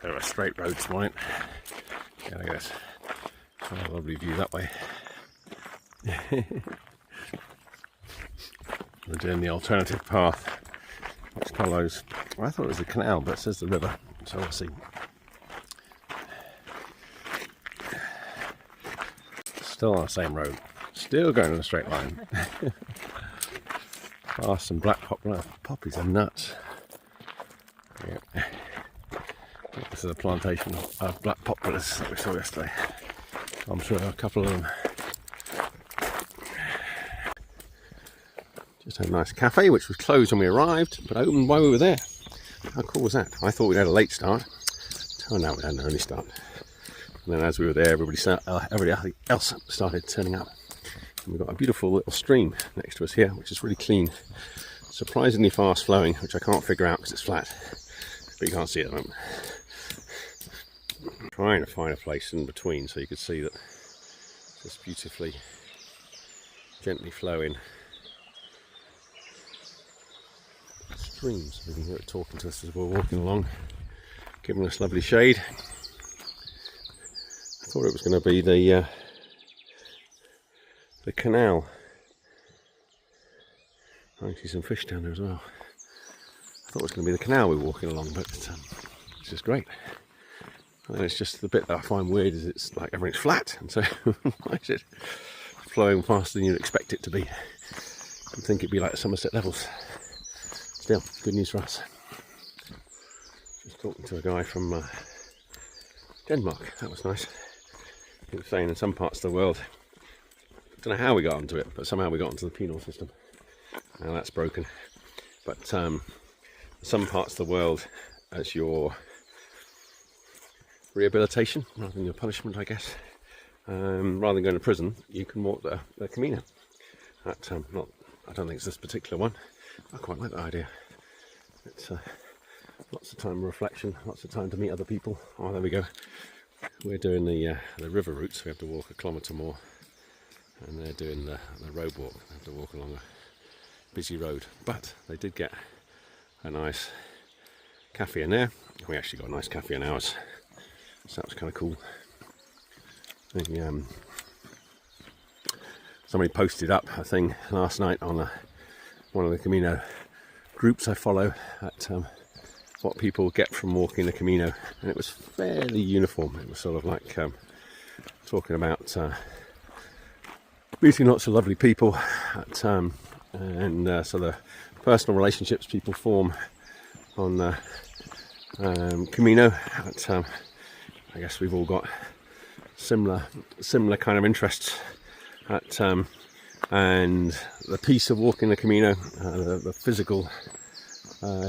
Bit of a straight road this morning. Yeah, look at this. What a lovely view that way. We're doing the alternative path, which follows, well, I thought it was a canal, but it says the river, so we'll see. Still on the same road, still going in a straight line. Past some black poppies are nuts. Yeah. This is a plantation of black poplars that we saw yesterday. I'm sure a couple of them. Just had a nice cafe, which was closed when we arrived, but opened while we were there. How cool was that? I thought we'd had a late start. Turned out we had an early start. And then as we were there, everybody else started turning up. And we've got a beautiful little stream next to us here, which is really clean. Surprisingly fast flowing, which I can't figure out because it's flat. But you can't see it at the moment. I'm trying to find a place in between so you could see that it's just beautifully, gently flowing streams. We can hear it talking to us as we're walking along, giving us lovely shade. I thought it was going to be the canal. I see some fish down there as well. I thought it was going to be the canal we were walking along, but it's just great. And it's just the bit that I find weird is it's like everything's flat, and so why is it flowing faster than you'd expect it to be? You'd think it'd be like Somerset levels. Still, good news for us. Just talking to a guy from Denmark. That was nice. He was saying in some parts of the world, I don't know how we got onto it, but somehow we got onto the penal system. Now that's broken. But some parts of the world, as your rehabilitation rather than your punishment, I guess, rather than going to prison, you can walk the Camino. I don't think it's this particular one. I quite like that idea. It's lots of time of reflection, lots of time to meet other people. Oh, there we go. We're doing the river route, so we have to walk a kilometre more, and they're doing the road walk. They have to walk along a busy road, but they did get a nice cafe in there. We actually got a nice cafe in ours, so that was kind of cool. Somebody posted up a thing last night on one of the Camino groups I follow at what people get from walking the Camino, and it was fairly uniform. It was sort of like talking about meeting lots of lovely people and so the personal relationships people form on the Camino. I guess we've all got similar kind of interests and the peace of walking the Camino, the physical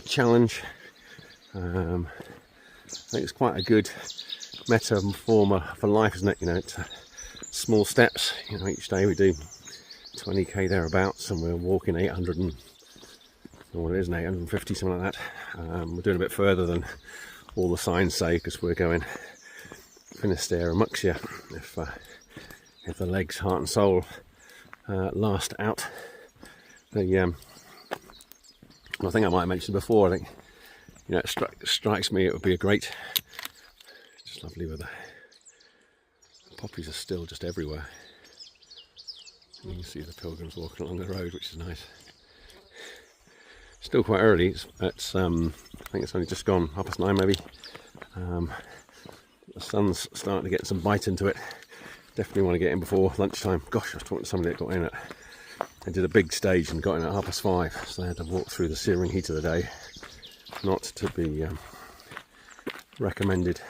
challenge. I think it's quite a good metaphor for life, isn't it? You know, it's small steps. You know, each day we do 20k thereabouts, and we're walking 850, something like that. We're doing a bit further than all the signs say, because we're going Finisterre and Muxia if the legs, heart and soul last out. I think I might have mentioned before, I think, you know, it strikes me it would be a great, just lovely with the poppies are still just everywhere. You can see the pilgrims walking along the road, which is nice. Still quite early. It's I think it's only just gone 9:30 maybe. The sun's starting to get some bite into it. Definitely want to get in before lunchtime. Gosh, I was talking to somebody that got in they did a big stage and got in at 5:30, so they had to walk through the searing heat of the day. Not to be recommended.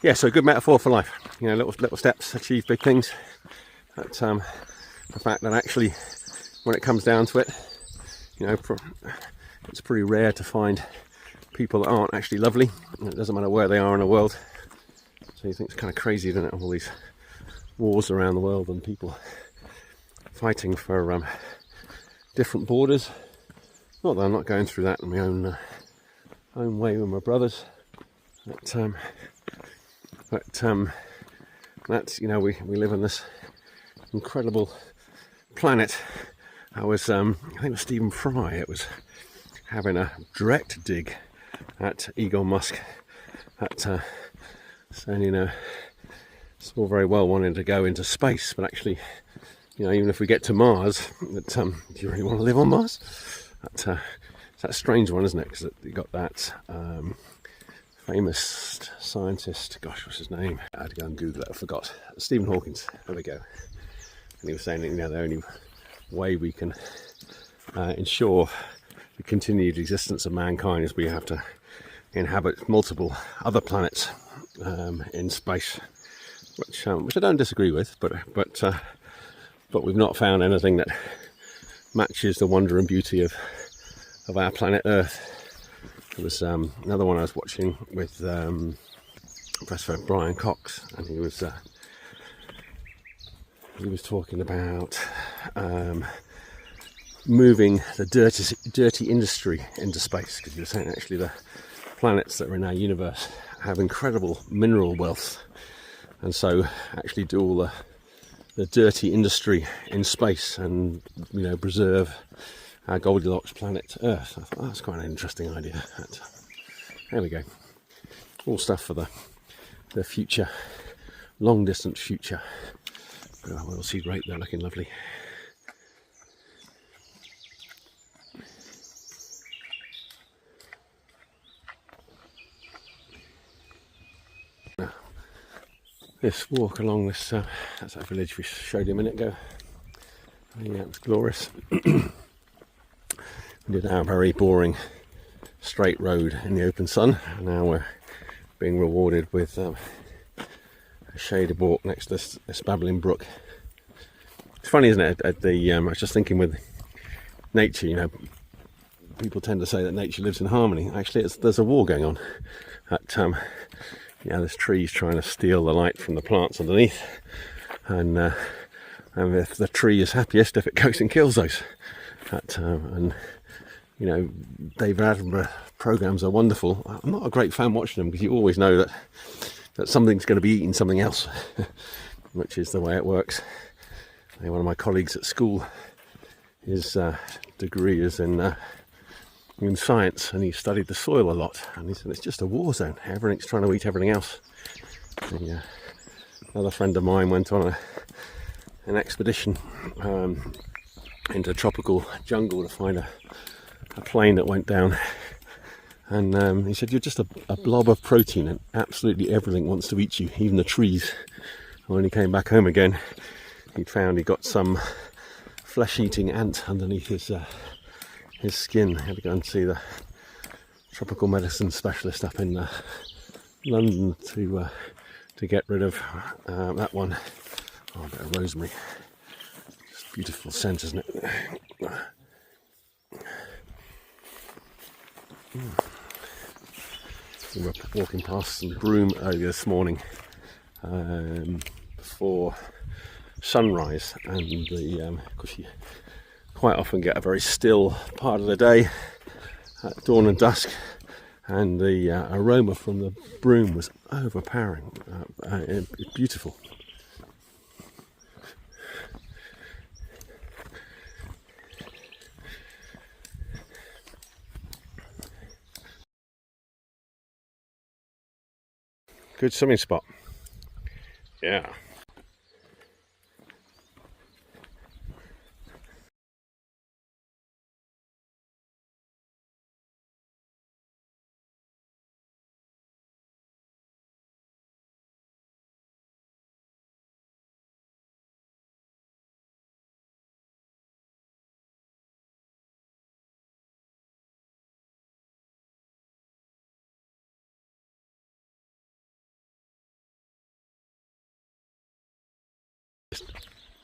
Yeah, so a good metaphor for life. You know, little steps achieve big things. But the fact that actually, when it comes down to it, you know, it's pretty rare to find people that aren't actually lovely. It doesn't matter where they are in the world. So you think it's kind of crazy, doesn't it? All these wars around the world and people fighting for different borders. Not that I'm not going through that in my own way with my brothers. But that's, you know, we live on this incredible planet. I think it was Stephen Fry. It was having a direct dig at Elon Musk So, you know, it's all very well wanting to go into space, but actually, you know, even if we get to Mars, do you really want to live on Mars? It's that strange one, isn't it? Because you got that famous scientist, gosh, what's his name? I had to go and Google it, I forgot. Stephen Hawking, there we go. And he was saying that, you know, the only way we can ensure the continued existence of mankind is we have to inhabit multiple other planets in space, which I don't disagree with, but we've not found anything that matches the wonder and beauty of our planet Earth. There was another one I was watching with Professor Brian Cox, and he was talking about moving the dirty industry into space, because he was saying actually the planets that are in our universe have incredible mineral wealth, and so actually do all the dirty industry in space and, you know, preserve our Goldilocks planet Earth. I thought, oh, that's quite an interesting idea. There we go. All stuff for the future, long distance future. We'll see, great, they're looking lovely. Now, this walk along this, that's that village we showed you a minute ago. Yeah, it was glorious. We did our very boring straight road in the open sun, and now we're being rewarded with a shaded walk next to this babbling brook. It's funny, isn't it? I was just thinking with nature, you know, people tend to say that nature lives in harmony. Actually, there's a war going on. There's trees trying to steal the light from the plants underneath, and if the tree is happiest if it goes and kills those. And you know, David Attenborough programs are wonderful. I'm not a great fan watching them, because you always know that something's going to be eating something else, which is the way it works. One of my colleagues at school, his degree is in science, and he studied the soil a lot, and he said it's just a war zone. Everything's trying to eat everything else. Another friend of mine went on an expedition into tropical jungle to find a plane that went down, and he said, you're just a blob of protein, and absolutely everything wants to eat you, even the trees. And when he came back home again, he found he got some flesh-eating ant underneath his skin. He had to go and see the tropical medicine specialist up in London to get rid of that one. Oh, a bit of rosemary. Just beautiful scent, isn't it? We were walking past some broom earlier this morning before sunrise, and of course you quite often get a very still part of the day at dawn and dusk, and the aroma from the broom was overpowering. Beautiful. Good swimming spot. Yeah.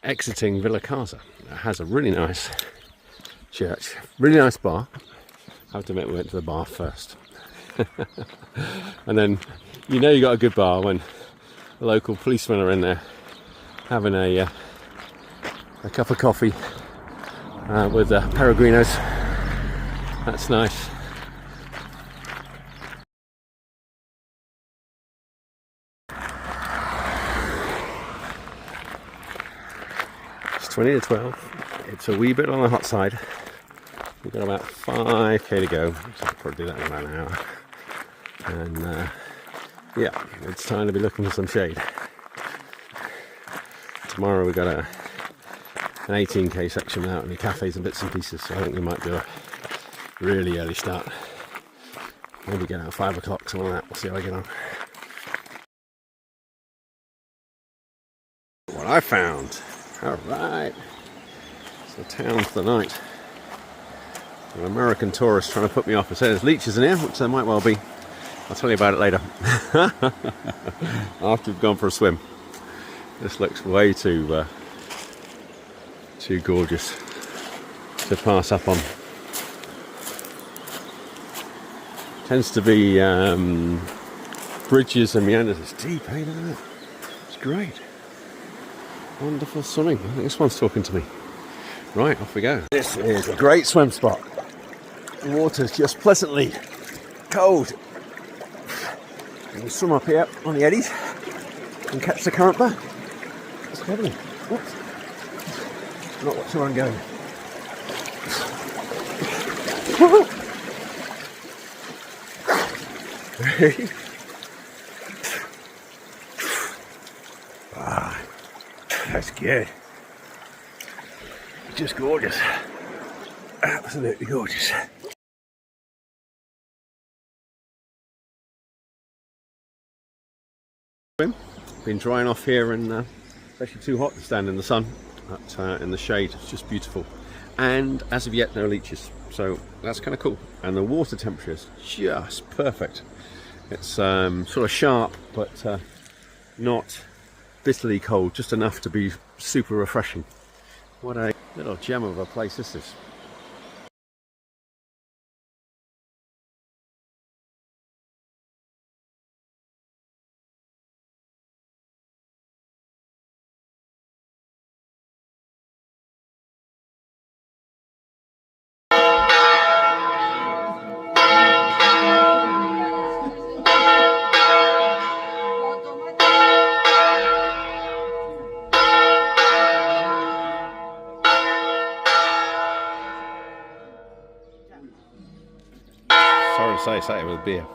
Exiting Villa Casa. It has a really nice church, really nice bar. I have to admit, we went to the bar first. And then you know you got a good bar when the local policemen are in there having a cup of coffee with Peregrinos. That's nice. It's 20 to 12. It's a wee bit on the hot side. We've got about 5k to go, so I'll probably do that in about an hour. And Yeah, it's time to be looking for some shade. Tomorrow we've got an 18k section out in the cafes and bits and pieces, so I think we might do a really early start. Maybe get out at 5 o'clock, something like that. We'll see how I get on. What I found. Alright. It's the town for the night. An American tourist trying to put me off. It says there's leeches in here, which there might well be. I'll tell you about it later. After we've gone for a swim. This looks way too gorgeous to pass up on. Tends to be bridges and meanders. It's deep, eh? Look at that. It's great. Wonderful swimming. I think this one's talking to me. Right, off we go. This is a great swim spot. The water's just pleasantly cold. You can swim up here on the eddies and catch the current back. It's heavy. Whoops. Not watch where I'm going. Ah, that's good. Just gorgeous. Absolutely gorgeous. Been drying off here, and it's actually too hot to stand in the sun, but in the shade it's just beautiful. And as of yet, no leeches, so that's kind of cool. And the water temperature is just perfect. It's sort of sharp, but not bitterly cold, just enough to be super refreshing. What a little gem of a place this is. Sorry to say it with beer.